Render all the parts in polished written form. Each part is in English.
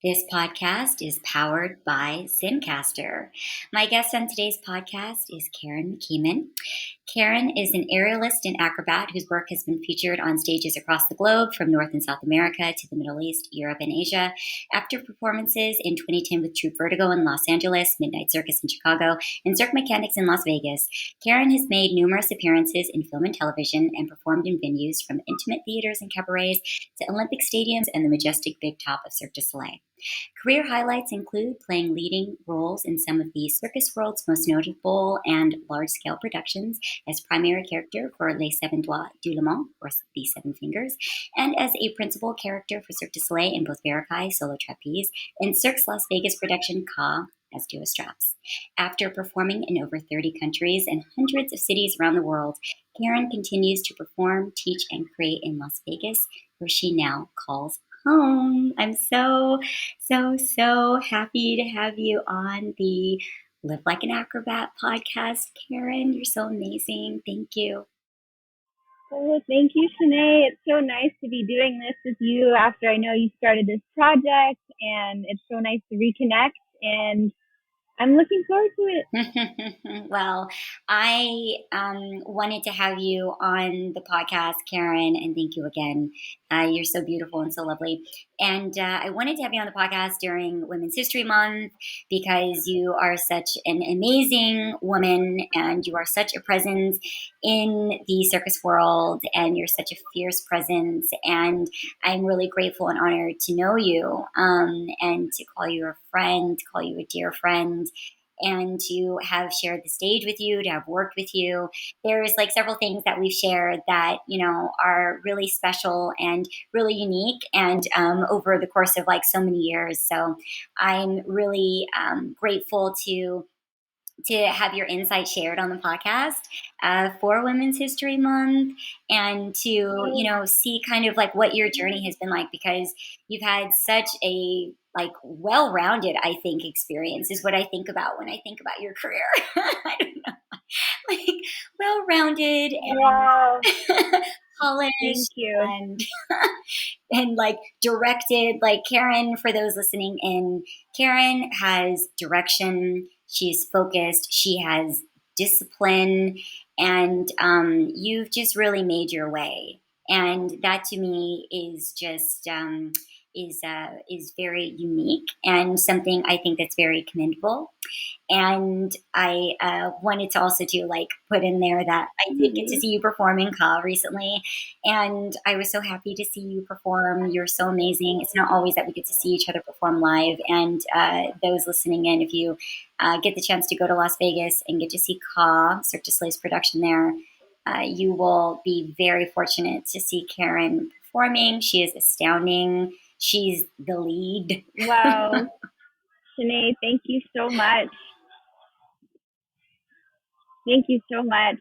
This podcast is powered by Zencaster. My guest on today's podcast is Kerren McKeeman. Kerren is an aerialist and acrobat whose work has been featured on stages across the globe, from North and South America to the Middle East, Europe, and Asia. After performances in 2010 with Troupe Vertigo in Los Angeles, Midnight Circus in Chicago, and Cirque Mechanics in Las Vegas, Kerren has made numerous appearances in film and television and performed in venues from intimate theaters and cabarets to Olympic stadiums and the majestic big top of Cirque Du Soleil. Career highlights include playing leading roles in some of the circus world's most notable and large-scale productions as primary character for Les Seven Doigts du Le Mans, or the Seven Fingers, and as a principal character for Cirque Du Soleil in both Varekai, solo trapeze, and Cirque's Las Vegas production Ka as duo straps. After performing in over 30 countries and hundreds of cities around the world, Kerren continues to perform, teach, and create in Las Vegas, where she now calls home. I'm so happy to have you on the Live Like An Acrobat podcast, Kerren. You're so amazing. Thank you. Oh, thank you, Shenea. It's so nice to be doing this with you after I know you started this project, and it's so nice to reconnect, and I'm looking forward to it. Well, I wanted to have you on the podcast, Kerren, and thank you again. You're so beautiful and so lovely. And I wanted to have you on the podcast during Women's History Month because you are such an amazing woman and you are such a presence in the circus world and you're such a fierce presence. And I'm really grateful and honored to know you and to call you a friend, to call you a dear friend, and to have shared the stage with you, to have worked with you. There's like several things that we've shared that, you know, are really special and really unique and over the course of like so many years. So I'm really grateful to have your insight shared on the podcast for Women's History Month and to, you know, see kind of like what your journey has been like, because you've had such a like well-rounded, I think, experience is what I think about when I think about your career. I don't know, like well-rounded and polished and like directed. Like Kerren, for those listening in, Kerren has direction. She's focused. She has discipline, and you've just really made your way. And that to me is just is very unique and something I think that's very commendable. And I wanted to also to like put in there that I did get to see you perform in Ka recently, and I was so happy to see you perform. You're so amazing. It's not always that we get to see each other perform live. And those listening in, if you get the chance to go to Las Vegas and get to see Ka, Cirque du Soleil's production there, you will be very fortunate to see Kerren performing. She is astounding. She's the lead. Wow. Shenea, thank you so much. Thank you so much.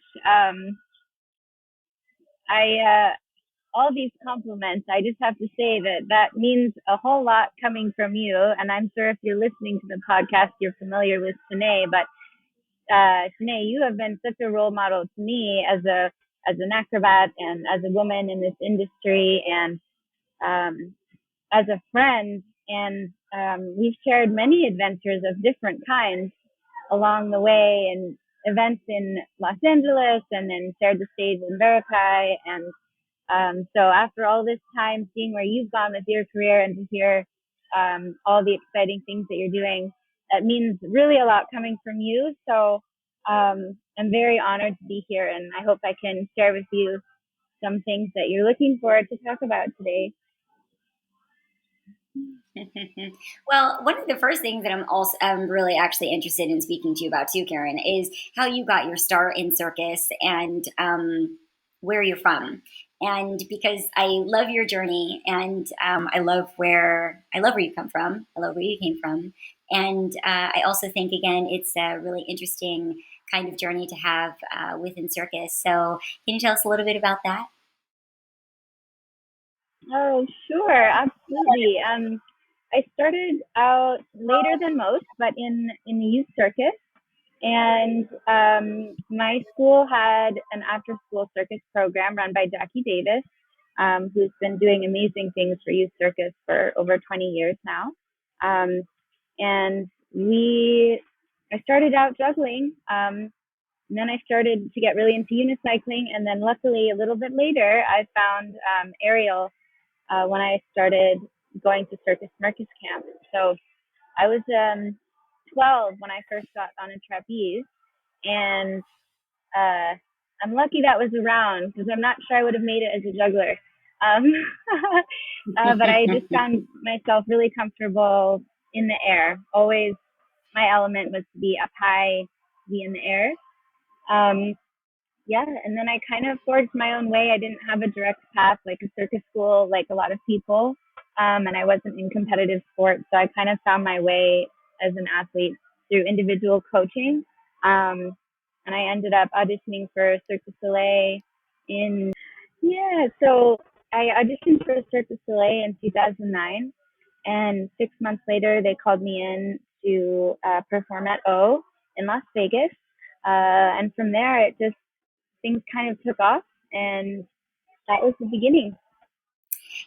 All these compliments, I just have to say that means a whole lot coming from you. And I'm sure if you're listening to the podcast, you're familiar with Shenea, but Shenea, you have been such a role model to me as an acrobat and as a woman in this industry and as a friend. And we've shared many adventures of different kinds along the way, and events in Los Angeles, and then shared the stage in Varekai. And so after all this time, seeing where you've gone with your career and to hear all the exciting things that you're doing, that means really a lot coming from you. So I'm very honored to be here, and I hope I can share with you some things that you're looking forward to talk about today. Well, one of the first things that I'm really actually interested in speaking to you about too, Kerren, is how you got your start in circus and where you're from. And because I love your journey, and I love where you come from. I love where you came from, and I also think again it's a really interesting kind of journey to have within circus. So, can you tell us a little bit about that? Oh, sure, absolutely. I started out later than most, but in the youth circus. And my school had an after-school circus program run by Jackie Davis, who's been doing amazing things for youth circus for over 20 years now. And I started out juggling. And then I started to get really into unicycling. And then luckily, a little bit later, I found aerial when I started going to Circus Marcus camp. So I was 12 when I first got on a trapeze. And I'm lucky that was around because I'm not sure I would have made it as a juggler. Um, but I just found myself really comfortable in the air. Always my element was to be up high, be in the air. Yeah, and then I kind of forged my own way. I didn't have a direct path like a circus school, like a lot of people, and I wasn't in competitive sports, so I kind of found my way as an athlete through individual coaching. And I ended up auditioning for Cirque Du Soleil so I auditioned for Cirque Du Soleil in 2009, and 6 months later they called me in to perform at O in Las Vegas, and from there things kind of took off, and that was the beginning.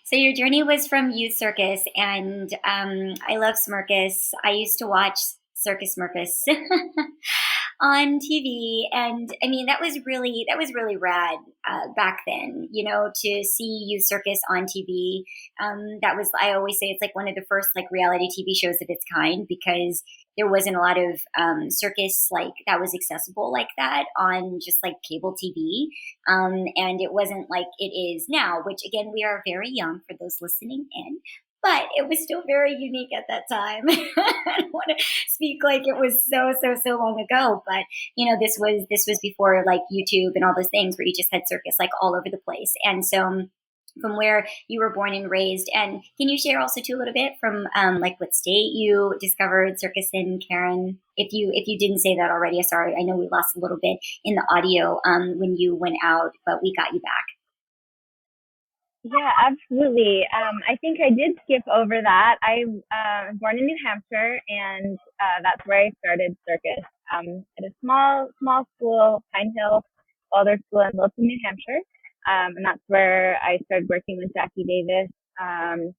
So your journey was from youth circus, and I love Circus. I used to watch Circus Circus on TV, and I mean that was really rad back then. You know, to see youth circus on TV. That was, I always say, it's like one of the first like reality TV shows of its kind, because there wasn't a lot of circus like that was accessible like that on just like cable TV. And it wasn't like it is now, which again, we are very young for those listening in, but it was still very unique at that time. I don't want to speak like it was so long ago, but you know, this was before like YouTube and all those things where you just had circus like all over the place. And so from where you were born and raised, and can you share also too a little bit from like what state you discovered circus in, Kerren? If you didn't say that already, sorry, I know we lost a little bit in the audio when you went out, but we got you back. Yeah, absolutely. I think I did skip over that. I was born in New Hampshire, and that's where I started circus at a small school, Pine Hill Waldorf School in Wilton, New Hampshire. And that's where I started working with Jackie Davis. And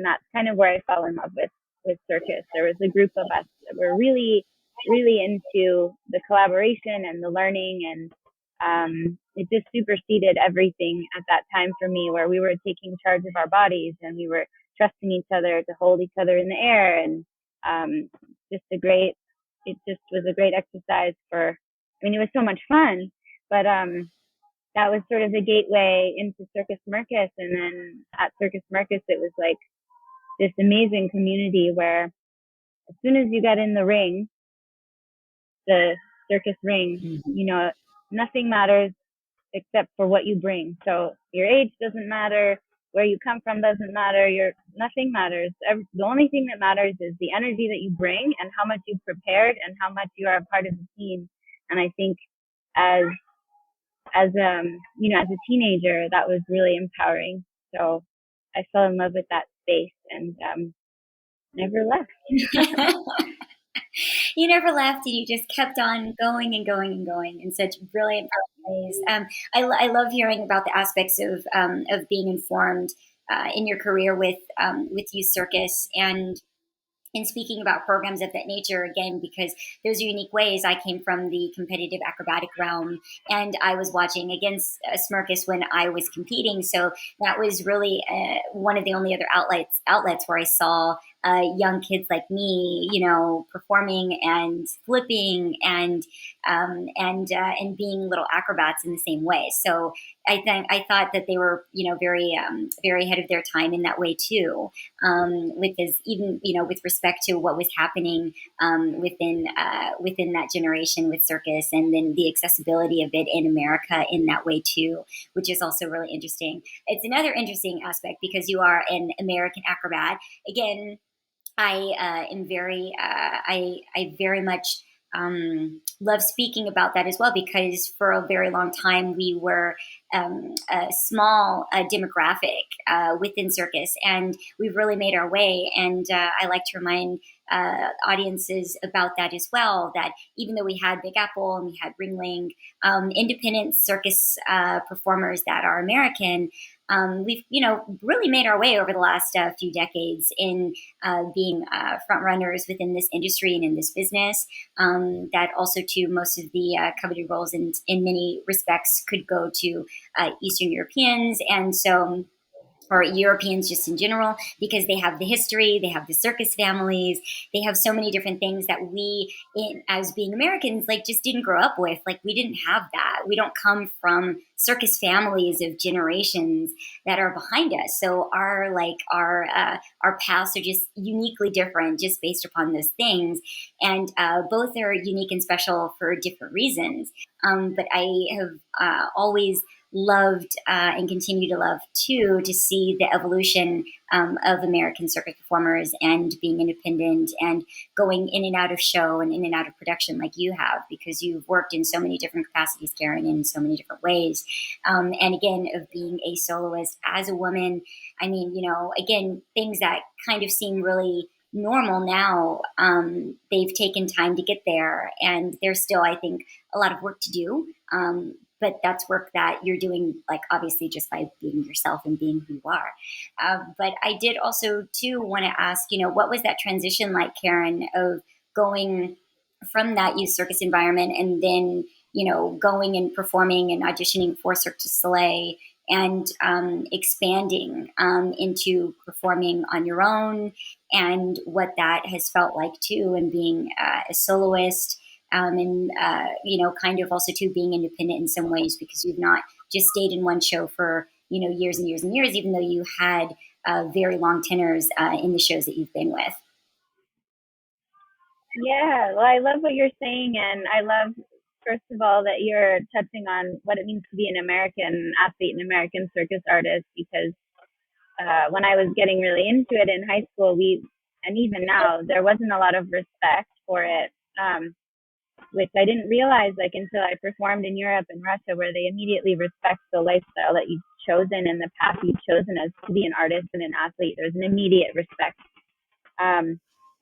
that's kind of where I fell in love with circus. There was a group of us that were really, really into the collaboration and the learning, and it just superseded everything at that time for me, where we were taking charge of our bodies and we were trusting each other to hold each other in the air. And it just was a great exercise it was so much fun, but that was sort of the gateway into Circus Marcus. And then at Circus Marcus, it was like this amazing community where as soon as you got in the ring, the circus ring, nothing matters except for what you bring. So your age doesn't matter, where you come from doesn't matter, nothing matters. The only thing that matters is the energy that you bring and how much you've prepared and how much you are a part of the team. And I think as a teenager, that was really empowering. So I fell in love with that space and never left. You never left, and you just kept on going and going and going in such brilliant ways. I love hearing about the aspects of being informed in your career with youth circus, and speaking about programs of that nature, again, because those are unique ways. I came from the competitive acrobatic realm, and I was watching against Circus when I was competing. So that was really one of the only other outlets where I saw young kids like me, performing and flipping and being little acrobats in the same way. So I thought that they were, very ahead of their time in that way too. With respect to what was happening within that generation with circus, and then the accessibility of it in America in that way too, which is also really interesting. It's another interesting aspect because you are an American acrobat. Again, I am very I very much love speaking about that as well, because for a very long time we were a small demographic within circus, and we've really made our way. And I like to remind audiences about that as well, that even though we had Big Apple and we had Ringling, independent circus performers that are American, we've, really made our way over the last few decades in being front runners within this industry and in this business. That also, too, most of the coveted roles in many respects could go to Eastern Europeans. And so, or Europeans just in general, because they have the history, they have the circus families, they have so many different things that we, as being Americans, like just didn't grow up with. Like we didn't have that. We don't come from circus families of generations that are behind us. So our paths are just uniquely different, just based upon those things, and both are unique and special for different reasons. But I have always loved and continue to love too to see the evolution of American circus performers and being independent and going in and out of show and in and out of production like you have, because you've worked in so many different capacities, Kerren, in so many different ways. And again, of being a soloist as a woman, I mean, again, things that kind of seem really normal now, they've taken time to get there, and there's still, I think, a lot of work to do. But that's work that you're doing, like, obviously, just by being yourself and being who you are. But I did also, too, want to ask, what was that transition like, Kerren, of going from that youth circus environment and then, going and performing and auditioning for Cirque Du Soleil and expanding into performing on your own, and what that has felt like, too, and being a soloist. And kind of also too being independent in some ways, because you've not just stayed in one show for years and years and years, even though you had very long tenures in the shows that you've been with. Yeah, well, I love what you're saying, and I love, first of all, that you're touching on what it means to be an American athlete, an American circus artist, because when I was getting really into it in high school, and even now, there wasn't a lot of respect for it. Which I didn't realize until I performed in Europe and Russia, where they immediately respect the lifestyle that you've chosen and the path you've chosen as to be an artist and an athlete. There's an immediate respect.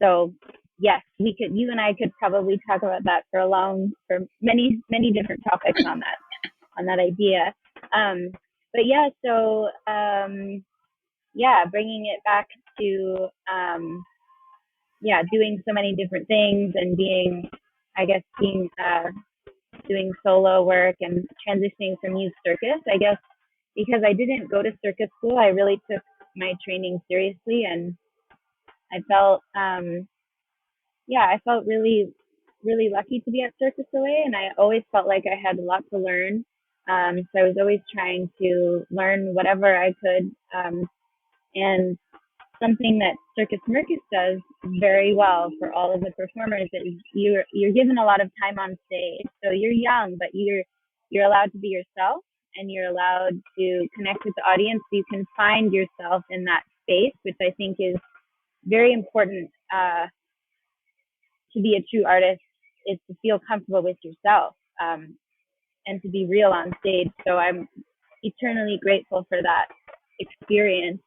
So yes, you and I could probably talk about that for many, many different topics on that idea. But yeah, so bringing it back to doing so many different things and doing solo work and transitioning from youth circus, I guess, because I didn't go to circus school, I really took my training seriously, and I felt really, really lucky to be at Cirque du Soleil, and I always felt like I had a lot to learn. So I was always trying to learn whatever I could, and something that Circus Mechanics does very well for all of the performers is you're given a lot of time on stage. So you're young, but you're allowed to be yourself, and you're allowed to connect with the audience. So you can find yourself in that space, which I think is very important to be a true artist, is to feel comfortable with yourself and to be real on stage. So I'm eternally grateful for that experience.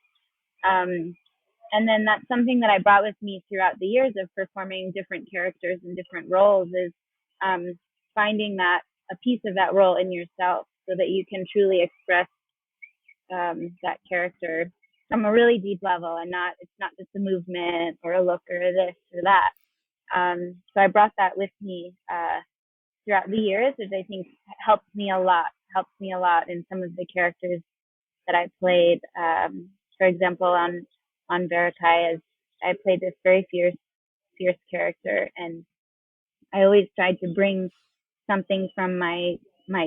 And then that's something that I brought with me throughout the years of performing different characters and different roles, is finding that a piece of that role in yourself, so that you can truly express that character from a really deep level, and it's not just a movement or a look or this or that. So I brought that with me throughout the years, which I think helped me a lot in some of the characters that I played. For example, on Varekai, as I played this very fierce character, and I always tried to bring something from my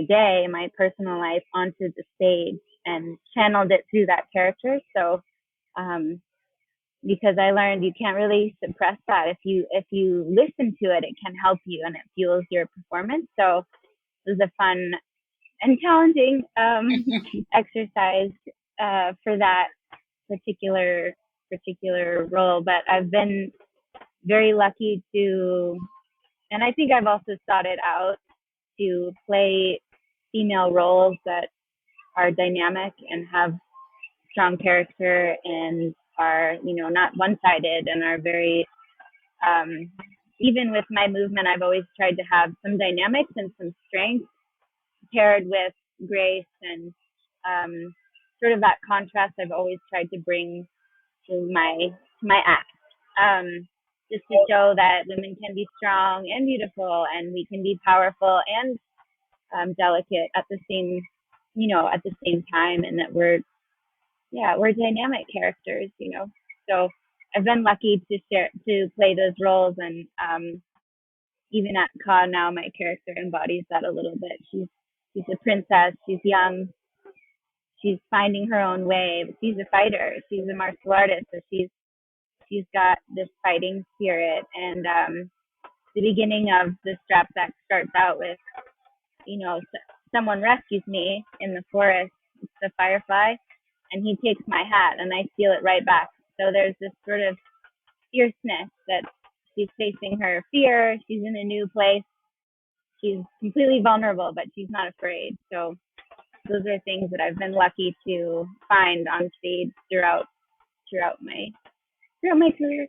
day, my personal life, onto the stage and channeled it through that character. So, because I learned you can't really suppress that. If you listen to it, it can help you and it fuels your performance. So it was a fun and challenging exercise for that particular role, but I've been very lucky and I think I've also sought it out, to play female roles that are dynamic and have strong character and are, not one-sided, and are very, even with my movement, I've always tried to have some dynamics and some strength paired with grace and sort of that contrast I've always tried to bring to my act, just to show that women can be strong and beautiful, and we can be powerful and delicate at the same, at the same time, and that we're dynamic characters, So I've been lucky to play those roles, and even at Ka now, my character embodies that a little bit. She's a princess. She's young. She's finding her own way. But she's a fighter. She's a martial artist. So she's got this fighting spirit. And the beginning of the strap act starts out with, someone rescues me in the forest. It's the firefly, and he takes my hat, and I steal it right back. So there's this sort of fierceness that she's facing her fear. She's in a new place. She's completely vulnerable, but she's not afraid. So those are things that I've been lucky to find on stage throughout my career.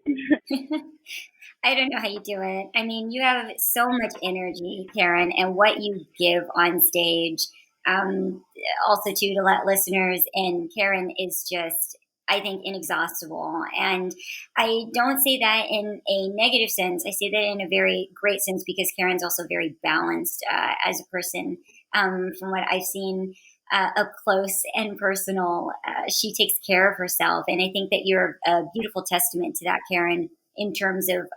I don't know how you do it. I mean, you have so much energy, Kerren, and what you give on stage. Also, too, to let listeners in, Kerren is just, I think, inexhaustible. And I don't say that in a negative sense. I say that in a very great sense, because Kerren's also very balanced as a person. From what I've seen up close and personal, she takes care of herself. And I think that you're a beautiful testament to that, Kerren, in terms of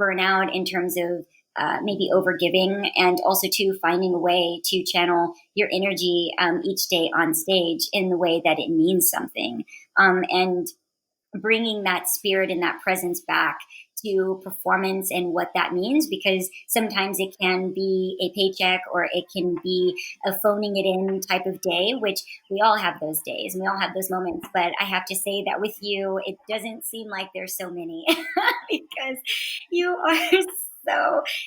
burnout, in terms of maybe overgiving, and also to finding a way to channel your energy each day on stage in the way that it means something, and bringing that spirit and that presence back to performance and what that means, because sometimes it can be a paycheck, or it can be a phoning it in type of day, which we all have those days and we all have those moments. But I have to say that with you, it doesn't seem like there's so many because you are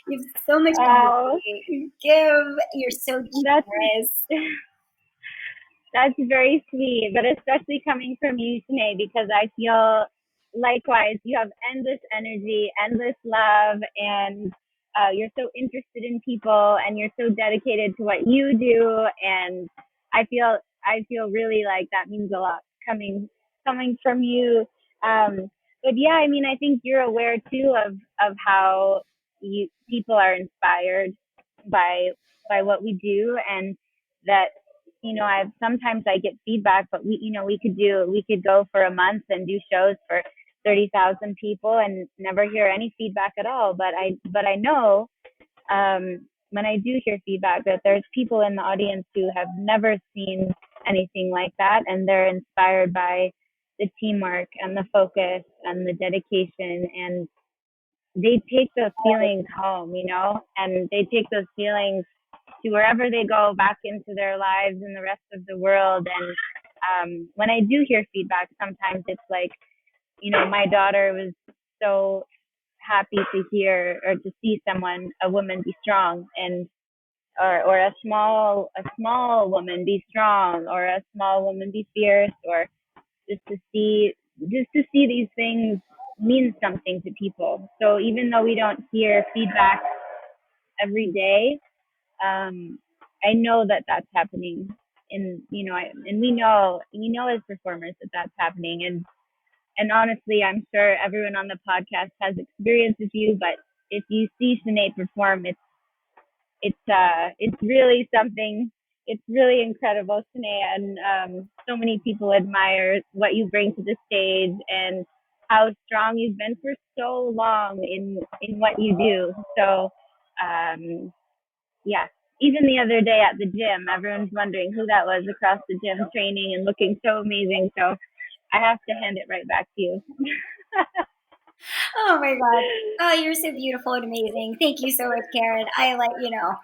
you have so much energy. You give, you're so generous. That's very sweet, but especially coming from you, Shenea, because I feel likewise, you have endless energy, endless love, and you're so interested in people, and you're so dedicated to what you do. And I feel really like that means a lot coming from you. But yeah, I mean, I think you're aware too of how people are inspired by what we do, and that sometimes I get feedback, but we could go for a month and do shows for 30,000 people and never hear any feedback at all. But I know when I do hear feedback that there's people in the audience who have never seen anything like that, and they're inspired by the teamwork and the focus and the dedication, and they take those feelings home, and they take those feelings to wherever they go back into their lives and the rest of the world. And when I do hear feedback, sometimes it's like, my daughter was so happy to hear or to see a woman be strong, and or a small woman be strong, or a small woman be fierce, or just to see these things means something to people. So even though we don't hear feedback every day, I know that that's happening, and we know as performers that that's happening, and honestly, I'm sure everyone on the podcast has experience with you, but if you see Shenea perform, it's really something. It's really incredible, Shenea, and so many people admire what you bring to the stage and how strong you've been for so long in what you do. So, yeah. Even the other day at the gym, everyone's wondering who that was across the gym training and looking so amazing. So I have to hand it right back to you. Oh my God. Oh, you're so beautiful and amazing. Thank you so much, Kerren. I let you know.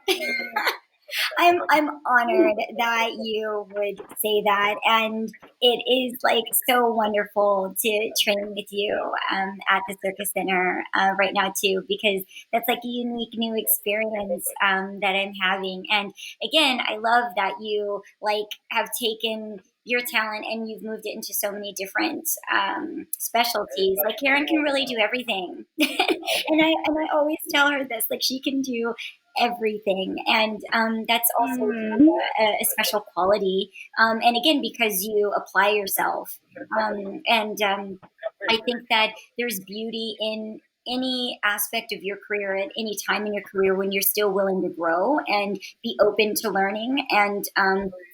I'm honored that you would say that, and it is like so wonderful to train with you at the Circus Center right now too, because that's like a unique new experience that I'm having. And again, I love that you have taken your talent and you've moved it into so many different specialties. Like Kerren can really do everything, and I always tell her this, like she can do everything. And that's also Mm-hmm. a special quality. And again, because you apply yourself. And I think that there's beauty in any aspect of your career at any time in your career when you're still willing to grow and be open to learning. And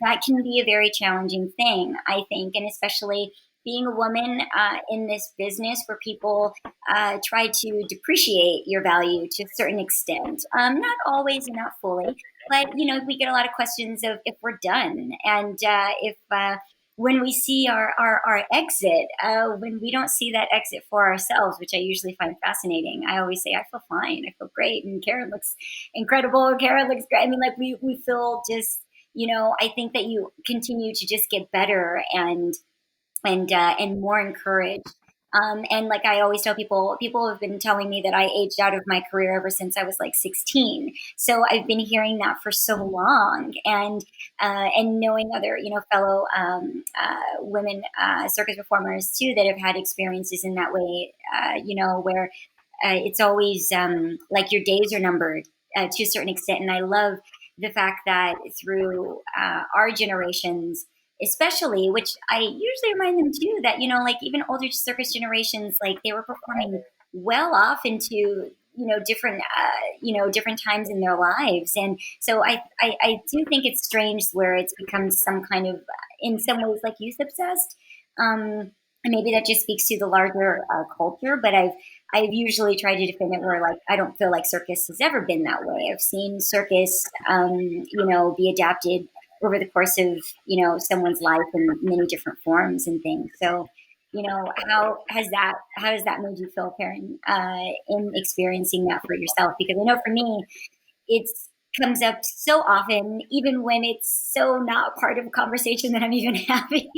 that can be a very challenging thing, I think, and especially being a woman in this business where people try to depreciate your value to a certain extent. Not always and not fully, but we get a lot of questions of if we're done and if when we see our exit, when we don't see that exit for ourselves, which I usually find fascinating. I always say, I feel fine. I feel great. And Kerren looks incredible. Kerren looks great. I mean, like we feel just, I think that you continue to just get better and more encouraged. And like I always tell people have been telling me that I aged out of my career ever since I was like 16. So I've been hearing that for so long, and knowing other fellow women circus performers too that have had experiences in that way. Where it's always like your days are numbered to a certain extent, and I love the fact that through our generations especially, which I usually remind them too, that, like even older circus generations, like they were performing well off into, different times in their lives. And so I do think it's strange where it's become some kind of, in some ways, like youth obsessed. And maybe that just speaks to the larger culture, but I've usually tried to defend it where like I don't feel like circus has ever been that way. I've seen circus, be adapted over the course of someone's life in many different forms and things. So, how has that made you feel, Karen, in experiencing that for yourself? Because I know for me, it's comes up so often, even when it's so not part of a conversation that I'm even having,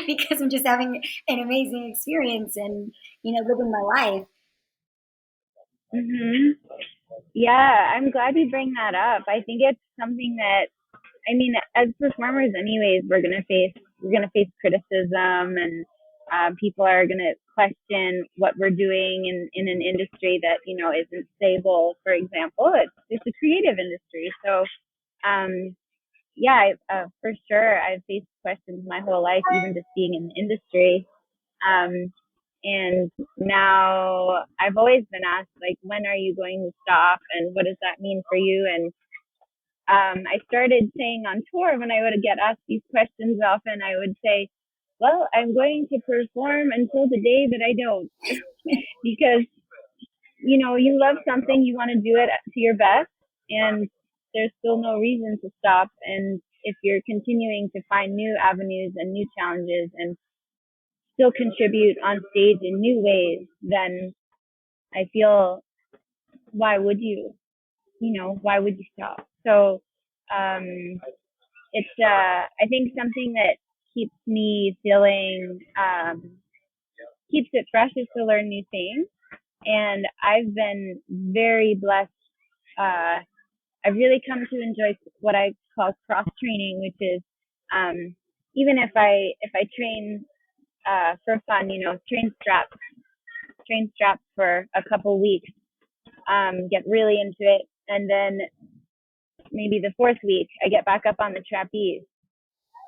because I'm just having an amazing experience and living my life. Mm-hmm. Yeah, I'm glad you bring that up. I think it's something that, I mean, as performers, anyways, we're gonna face criticism, and people are gonna question what we're doing in an industry that isn't stable. For example, it's a creative industry, so yeah, for sure, I've faced questions my whole life, even just being in the industry. Um, and now I've always been asked, like, when are you going to stop, and what does that mean for you? And I started saying on tour, when I would get asked these questions often, I would say, well, I'm going to perform until the day that I don't, because, you love something, you want to do it to your best, and there's still no reason to stop. And if you're continuing to find new avenues and new challenges and still contribute on stage in new ways, then I feel, why would you, why would you stop? So, um, it's I think something that keeps me feeling keeps it fresh is to learn new things. And I've been very blessed. I've really come to enjoy what I call cross training, which is even if I train for fun, train straps for a couple weeks, get really into it, and then maybe the fourth week I get back up on the trapeze.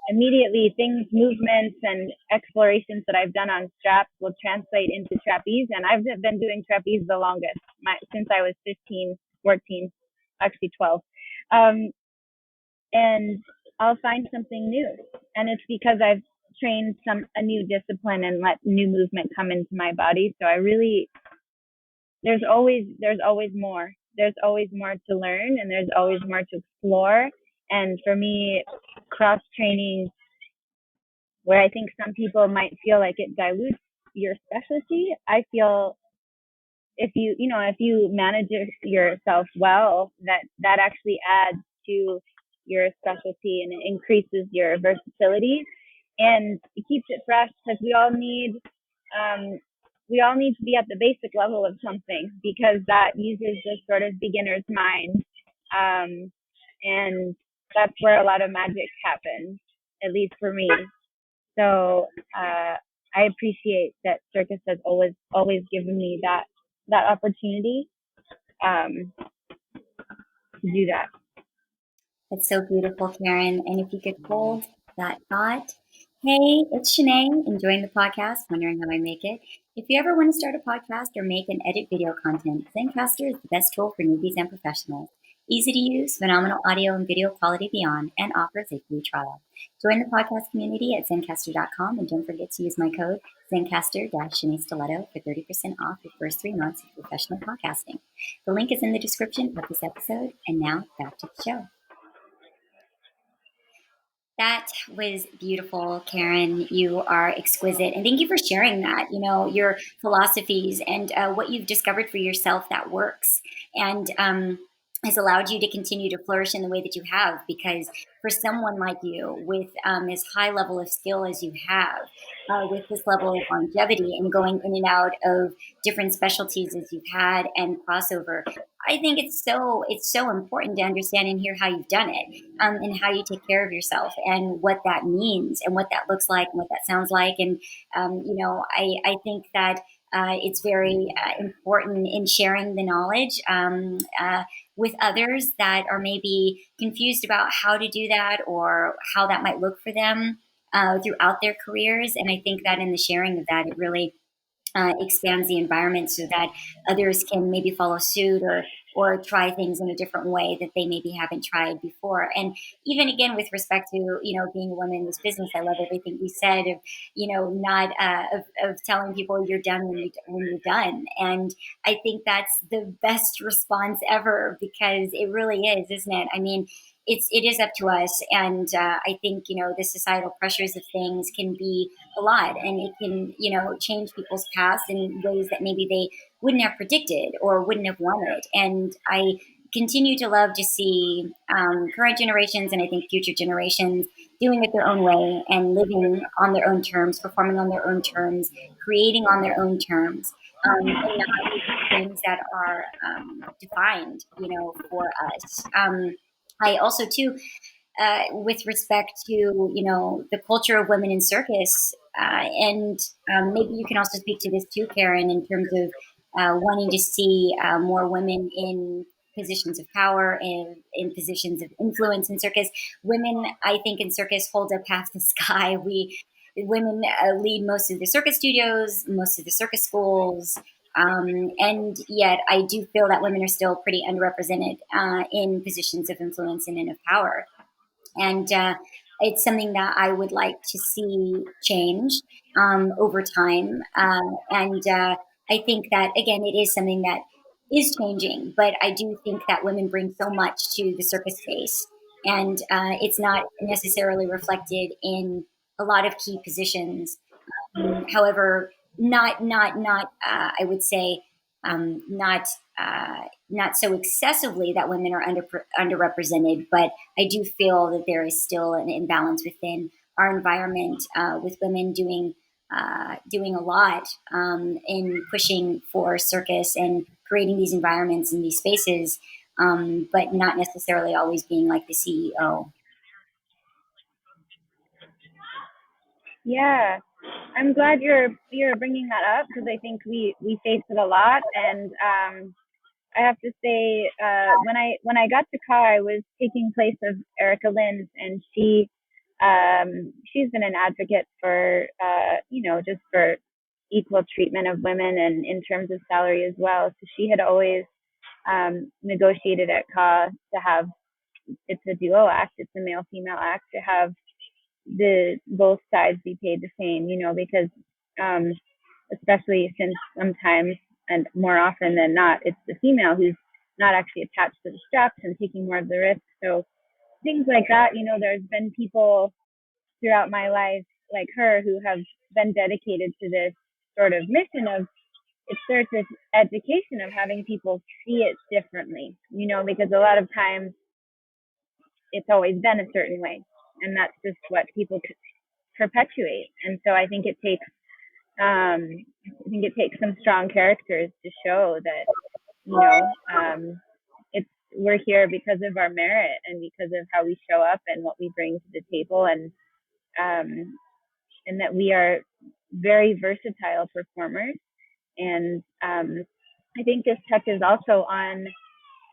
Immediately, things, movements, and explorations that I've done on straps will translate into trapeze. And I've been doing trapeze the longest, since I was 15, 14, actually 12. Um, and I'll find something new. And it's because I've trained a new discipline and let new movement come into my body. So there's always more. There's always more to learn, and there's always more to explore. And for me, cross training, where I think some people might feel like it dilutes your specialty, I feel if you manage yourself well, that actually adds to your specialty, and it increases your versatility, and it keeps it fresh, because um, we all need to be at the basic level of something, because that uses the sort of beginner's mind, and that's where a lot of magic happens, at least for me. So I appreciate that Circus has always given me that opportunity. Um, to do that. That's so beautiful, Kerren. And if you could hold that thought. Hey, it's Shenea, enjoying the podcast, wondering how I make it. If you ever want to start a podcast or make and edit video content, Zencaster is the best tool for newbies and professionals. Easy to use, phenomenal audio and video quality beyond, and offers a free trial. Join the podcast community at Zencaster.com and don't forget to use my code Zencaster-Shenea Stiletto for 30% off your first 3 months of professional podcasting. The link is in the description of this episode. And now back to the show. That was beautiful, Kerren. You are exquisite. And thank you for sharing that, your philosophies and what you've discovered for yourself that works and has allowed you to continue to flourish in the way that you have. Because for someone like you with this high level of skill as you have, with this level of longevity and going in and out of different specialties as you've had and crossover, I think it's so important to understand and hear how you've done it, and how you take care of yourself and what that means and what that looks like and what that sounds like. And I think that it's very important in sharing the knowledge with others that are maybe confused about how to do that or how that might look for them throughout their careers. And I think that in the sharing of that, it really expands the environment so that others can maybe follow suit or try things in a different way that they maybe haven't tried before. And even again, with respect to, being a woman in this business, I love everything you said of, not of telling people you're done when you're done. And I think that's the best response ever, because it really is, isn't it? I mean, it is up to us. And I think, the societal pressures of things can be a lot, and it can, change people's paths in ways that maybe they wouldn't have predicted or wouldn't have wanted. And I continue to love to see current generations, and I think future generations, doing it their own way and living on their own terms, performing on their own terms, creating on their own terms, and not things that are defined, for us. I also, too, with respect to, the culture of women in circus, and maybe you can also speak to this too, Kerren, in terms of wanting to see more women in positions of power and in positions of influence in circus. Women, I think, in circus hold up half the sky. Women lead most of the circus studios, most of the circus schools. And yet I do feel that women are still pretty underrepresented in positions of influence and of power. And it's something that I would like to see change over time. And I think that, again, it is something that is changing, but I do think that women bring so much to the circus space. And it's not necessarily reflected in a lot of key positions. However, not I would say not so excessively that women are underrepresented, but I do feel that there is still an imbalance within our environment, with women doing a lot in pushing for circus and creating these environments and these spaces, but not necessarily always being like the CEO. Yeah, I'm glad you're bringing that up, because I think we face it a lot. And I have to say, when I got to CA, I was taking place of Erica Lynn's, and she's been an advocate for just for equal treatment of women and in terms of salary as well. So she had always negotiated at CA to have, it's a duo act, it's a male female act, to have the both sides be paid the same, because especially since sometimes, and more often than not, it's the female who's not actually attached to the straps and taking more of the risk. So things like that, there's been people throughout my life like her who have been dedicated to this sort of mission of, it starts with education of having people see it differently, because a lot of times it's always been a certain way, and that's just what people perpetuate. And so I think it takes some strong characters to show that, we're here because of our merit and because of how we show up and what we bring to the table, and that we are very versatile performers. And I think this touches also on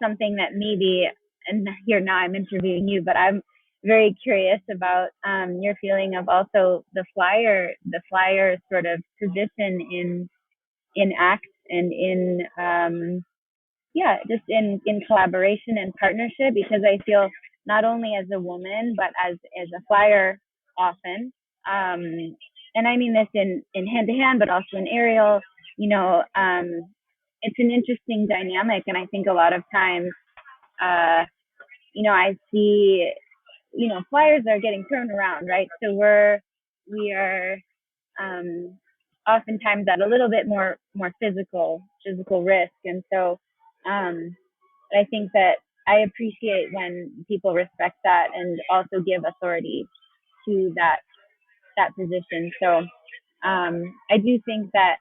something that maybe and here now I'm interviewing you, but I'm very curious about your feeling of also the flyer sort of position in acts and in just in collaboration and partnership, because I feel not only as a woman but as a flyer often, and I mean this in hand to hand but also in aerial, it's an interesting dynamic, and I think a lot of times I see flyers are getting thrown around, right? So we are oftentimes at a little bit more physical risk, and so I think that I appreciate when people respect that and also give authority to that position. So I do think that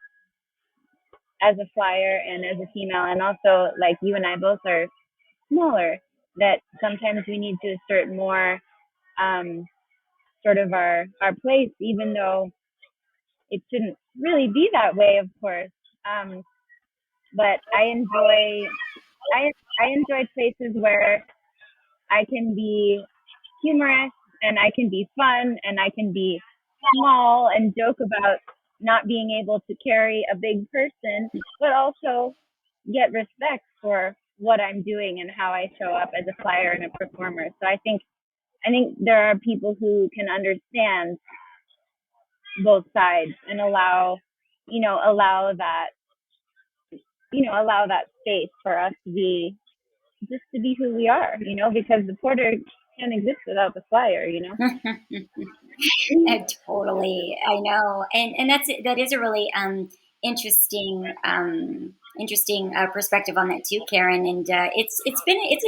as a flyer and as a female, and also like you and I both are smaller, that sometimes we need to assert more sort of our place, even though it shouldn't really be that way, of course. But I enjoy places where I can be humorous and I can be fun and I can be small and joke about not being able to carry a big person, but also get respect for what I'm doing and how I show up as a flyer and a performer. So I think there are people who can understand both sides and allow that space for us to be who we are, because the porter can't exist without the flyer. Totally, I know, and that is a really interesting perspective on that too, Kerren. And it's a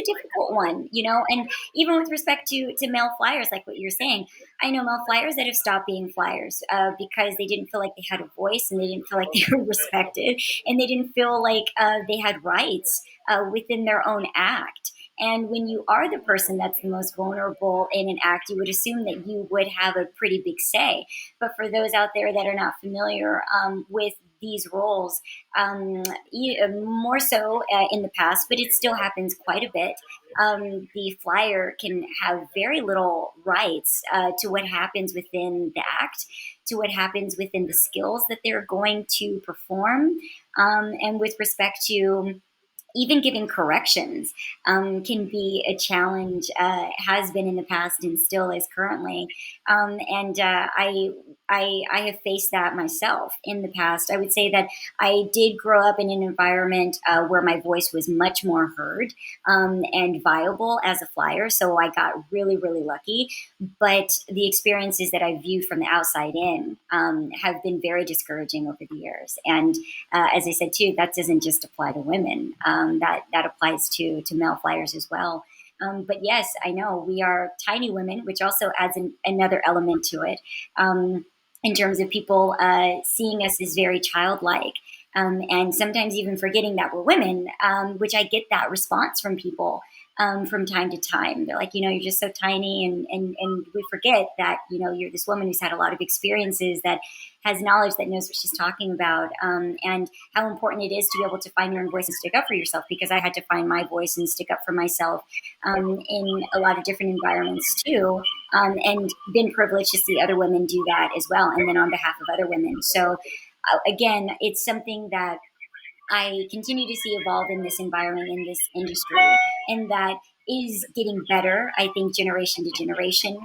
difficult one, and even with respect to male flyers, like what you're saying, I know male flyers that have stopped being flyers because they didn't feel like they had a voice, and they didn't feel like they were respected, and they didn't feel like they had rights within their own act. And when you are the person that's the most vulnerable in an act, you would assume that you would have a pretty big say. But for those out there that are not familiar with these roles, more so in the past, but it still happens quite a bit. The flyer can have very little rights to what happens within the act, to what happens within the skills that they're going to perform, and with respect to even giving corrections can be a challenge, has been in the past and still is currently. And I have faced that myself in the past. I would say that I did grow up in an environment where my voice was much more heard and viable as a flyer. So I got really, really lucky. But the experiences that I viewed from the outside in have been very discouraging over the years. And as I said too, that doesn't just apply to women. That applies to male flyers as well. But yes, I know we are tiny women, which also adds another element to it in terms of people seeing us as very childlike. And sometimes even forgetting that we're women, which I get that response from people from time to time. They're like, you're just so tiny, and we forget that, you're this woman who's had a lot of experiences, that has knowledge, that knows what she's talking about, and how important it is to be able to find your own voice and stick up for yourself, because I had to find my voice and stick up for myself in a lot of different environments too, and been privileged to see other women do that as well, and then on behalf of other women. So again, it's something that I continue to see evolve in this environment, in this industry, and that is getting better, I think, generation to generation,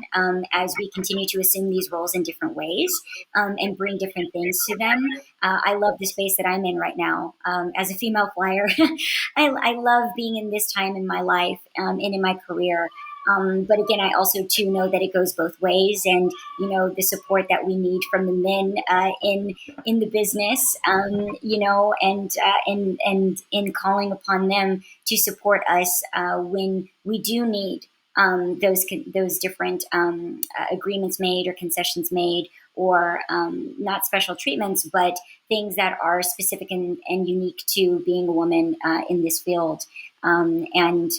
as we continue to assume these roles in different ways and bring different things to them. I love the space that I'm in right now. As a female flyer, I love being in this time in my life and in my career. But again, I also too know that it goes both ways, and the support that we need from the men in the business, and in calling upon them to support us when we do need those different agreements made or concessions made, or not special treatments, but things that are specific and unique to being a woman in this field, and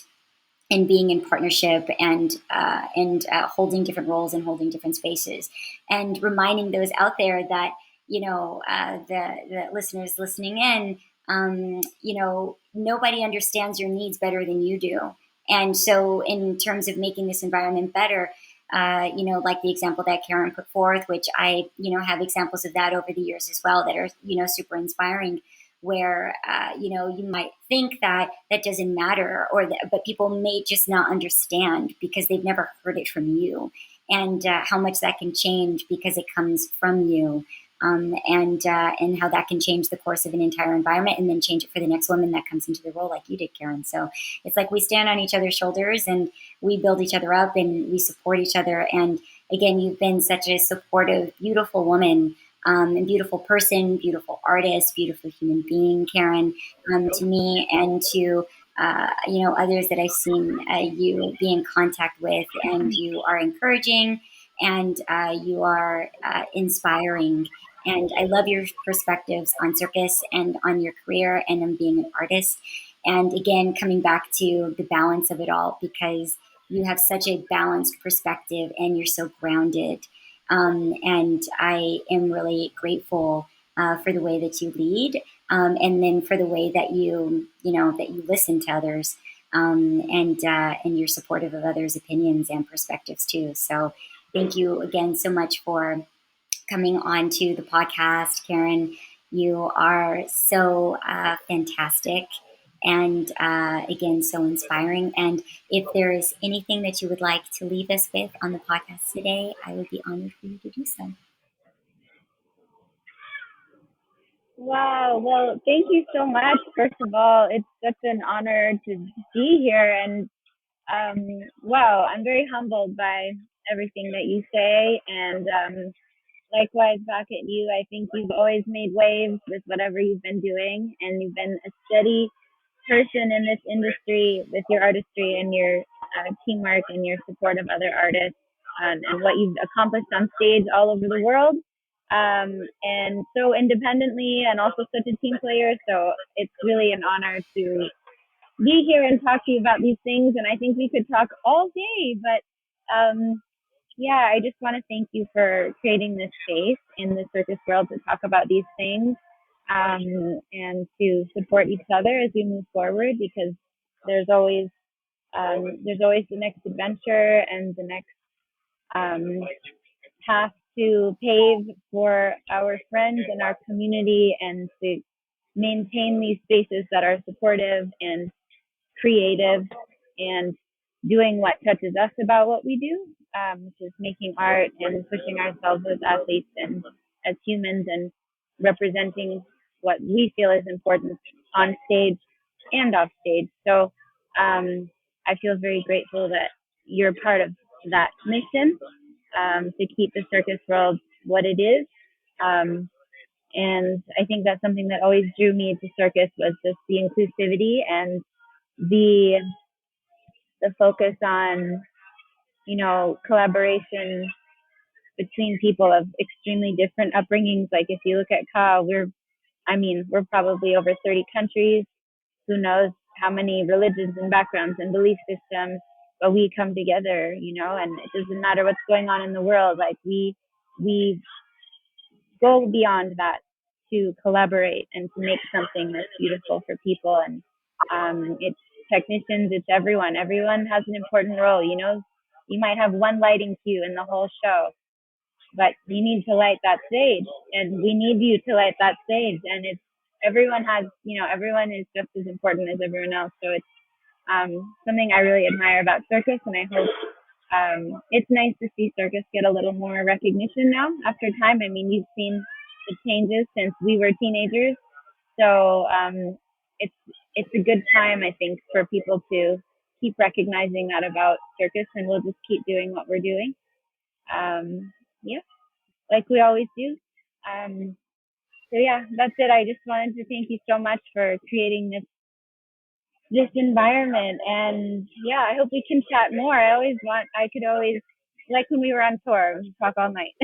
being in partnership and holding different roles and holding different spaces, and reminding those out there that the listeners listening in, nobody understands your needs better than you do. And so in terms of making this environment better, like the example that Kerren put forth, which I, have examples of that over the years as well that are, super inspiring, where, you might think that that doesn't matter, but people may just not understand because they've never heard it from you, and how much that can change because it comes from you. And how that can change the course of an entire environment, and then change it for the next woman that comes into the role, like you did, Kerren. So it's like we stand on each other's shoulders and we build each other up and we support each other. And again, you've been such a supportive, beautiful woman, and beautiful person, beautiful artist, beautiful human being, Kerren, to me and to others that I've seen you be in contact with. And you are encouraging, and you are inspiring. And I love your perspectives on circus and on your career and on being an artist. And again, coming back to the balance of it all, because you have such a balanced perspective and you're so grounded. And I am really grateful for the way that you lead, and then for the way that that you listen to others, and you're supportive of others' opinions and perspectives too. So thank you again so much for coming on to the podcast, Kerren. You are so fantastic, and again, so inspiring. And if there is anything that you would like to leave us with on the podcast today, I would be honored for you to do so. Wow. Well, thank you so much. First of all, it's such an honor to be here. And wow, I'm very humbled by everything that you say. And likewise, back at you, I think you've always made waves with whatever you've been doing. And you've been a steady person in this industry with your artistry and your teamwork and your support of other artists, and what you've accomplished on stage all over the world, and so independently, and also such a team player. So it's really an honor to be here and talk to you about these things. And I think we could talk all day, but yeah, I just want to thank you for creating this space in the circus world to talk about these things, and to support each other as we move forward, because there's always the next adventure and the next path to pave for our friends and our community, and to maintain these spaces that are supportive and creative and doing what touches us about what we do, which is making art and pushing ourselves as athletes and as humans, and representing what we feel is important on stage and off stage. So I feel very grateful that you're part of that mission, to keep the circus world what it is. And I think that's something that always drew me to circus, was just the inclusivity and the focus on, collaboration between people of extremely different upbringings. Like if you look at Ka, we're probably over 30 countries. Who knows how many religions and backgrounds and belief systems, but we come together, and it doesn't matter what's going on in the world. Like we go beyond that to collaborate and to make something that's beautiful for people. And it's technicians, it's everyone. Everyone has an important role. You might have one lighting cue in the whole show, but you need to light that stage, and we need you to light that stage. And everyone is just as important as everyone else. So it's something I really admire about circus, and I hope it's nice to see circus get a little more recognition now after time. I mean, you've seen the changes since we were teenagers, so it's a good time, I think, for people to keep recognizing that about circus, and we'll just keep doing what we're doing. Yeah, like we always do. So yeah, that's it. I just wanted to thank you so much for creating this environment. And yeah, I hope we can chat more. I could always, like when we were on tour, we talk all night.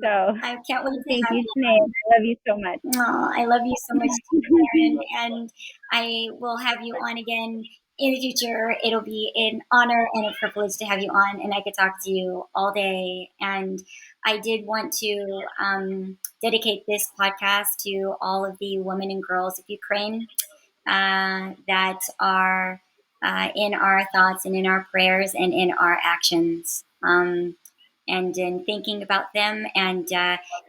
So I can't wait to thank have you, you. Shenea. I love you so much. Oh, I love you so much too, Kerren, and I will have you on again in the future. It'll be an honor and a privilege to have you on, and I could talk to you all day. And I did want to dedicate this podcast to all of the women and girls of Ukraine. that are in our thoughts and in our prayers and in our actions. And in thinking about them, and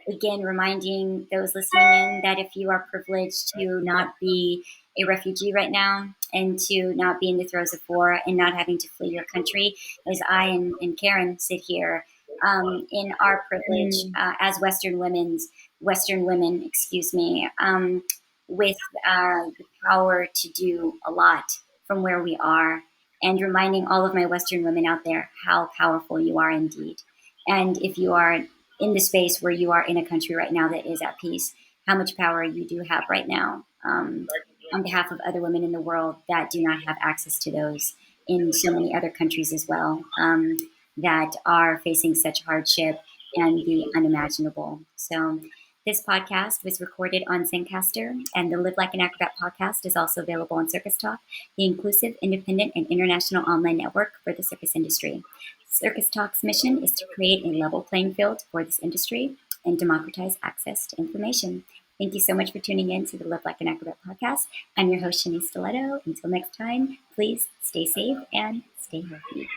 again, reminding those listening in that if you are privileged to not be a refugee right now and to not be in the throes of war and not having to flee your country, as I and Kerren sit here in our privilege as Western women, excuse me, with the power to do a lot from where we are, and reminding all of my Western women out there how powerful you are indeed. And if you are in the space where you are in a country right now that is at peace, how much power you do have right now on behalf of other women in the world that do not have access to those in so many other countries as well, that are facing such hardship and the unimaginable. So this podcast was recorded on Zencaster, and the Live Like an Acrobat podcast is also available on Circus Talk, the inclusive, independent, and international online network for the circus industry. Circus Talk's mission is to create a level playing field for this industry and democratize access to information. Thank you so much for tuning in to the Live Like an Acrobat podcast. I'm your host, Shenea Stiletto. Until next time, please stay safe and stay healthy.